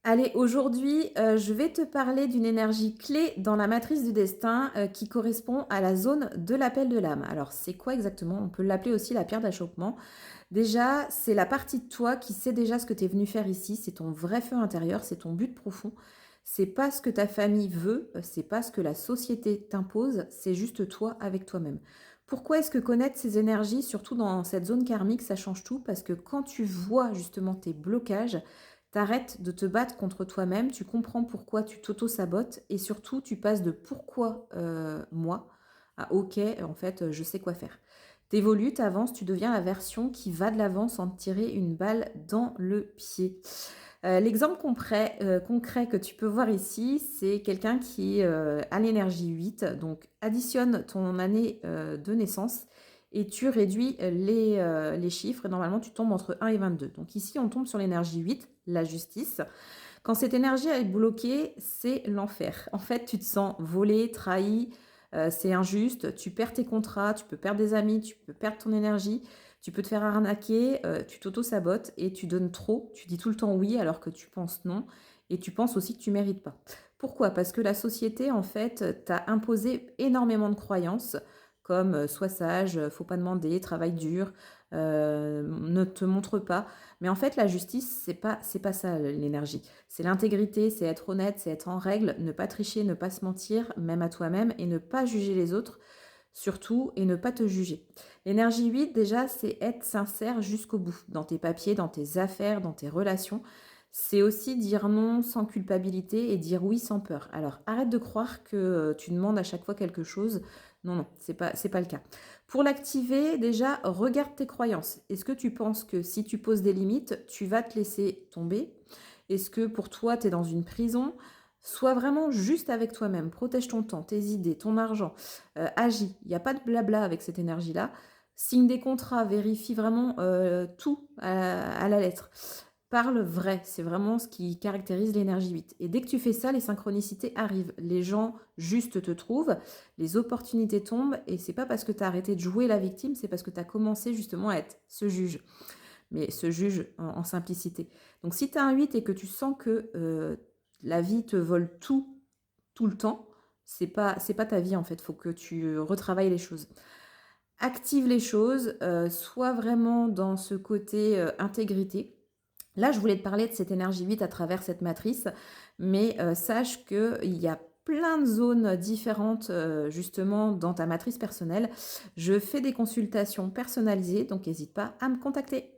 Allez, aujourd'hui, je vais te parler d'une énergie clé dans la matrice du destin, qui correspond à la zone de l'appel de l'âme. Alors, c'est quoi exactement? On peut l'appeler aussi la pierre d'achoppement. Déjà, c'est la partie de toi qui sait déjà ce que tu es venu faire ici, c'est ton vrai feu intérieur, c'est ton but profond. C'est pas ce que ta famille veut, c'est pas ce que la société t'impose, c'est juste toi avec toi-même. Pourquoi est-ce que connaître ces énergies, surtout dans cette zone karmique, ça change tout? Parce que quand tu vois justement tes blocages, t'arrêtes de te battre contre toi-même, tu comprends pourquoi tu t'auto-sabotes et surtout tu passes de pourquoi moi à ok, en fait, je sais quoi faire. T'évolues, t'avances, tu deviens la version qui va de l'avant sans te tirer une balle dans le pied. L'exemple concret que tu peux voir ici, c'est quelqu'un qui a l'énergie 8. Donc, additionne ton année de naissance et tu réduis les chiffres. Et normalement, tu tombes entre 1 et 22. Donc ici, on tombe sur l'énergie 8, la justice. Quand cette énergie est bloquée, c'est l'enfer. En fait, tu te sens volé, trahi, c'est injuste, tu perds tes contrats, tu peux perdre des amis, tu peux perdre ton énergie, tu peux te faire arnaquer, tu t'auto-sabotes et tu donnes trop, tu dis tout le temps oui alors que tu penses non et tu penses aussi que tu mérites pas. Pourquoi? Parce que la société, en fait, t'a imposé énormément de croyances comme, sois sage, faut pas demander, travaille dur, ne te montre pas. Mais en fait, la justice, c'est pas ça l'énergie. C'est l'intégrité, c'est être honnête, c'est être en règle, ne pas tricher, ne pas se mentir, même à toi-même, et ne pas juger les autres, surtout, et ne pas te juger. L'énergie 8, déjà, c'est être sincère jusqu'au bout, dans tes papiers, dans tes affaires, dans tes relations. C'est aussi dire non sans culpabilité et dire oui sans peur. Alors, arrête de croire que tu demandes à chaque fois quelque chose. Non, non, c'est pas le cas. Pour l'activer, déjà, regarde tes croyances. Est-ce que tu penses que si tu poses des limites, tu vas te laisser tomber? Est-ce que pour toi, tu es dans une prison? Sois vraiment juste avec toi-même. Protège ton temps, tes idées, ton argent. Agis. Il n'y a pas de blabla avec cette énergie-là. Signe des contrats, vérifie vraiment tout à la lettre. Parle vrai, c'est vraiment ce qui caractérise l'énergie 8. Et dès que tu fais ça, les synchronicités arrivent. Les gens juste te trouvent, les opportunités tombent, et c'est pas parce que tu as arrêté de jouer la victime, c'est parce que tu as commencé justement à être ce juge, mais ce juge en simplicité. Donc si tu as un 8 et que tu sens que la vie te vole tout, tout le temps, c'est pas ta vie en fait, il faut que tu retravailles les choses. Active les choses, sois vraiment dans ce côté intégrité. Là, je voulais te parler de cette énergie 8 à travers cette matrice, mais sache qu'il y a plein de zones différentes justement dans ta matrice personnelle. Je fais des consultations personnalisées, donc n'hésite pas à me contacter.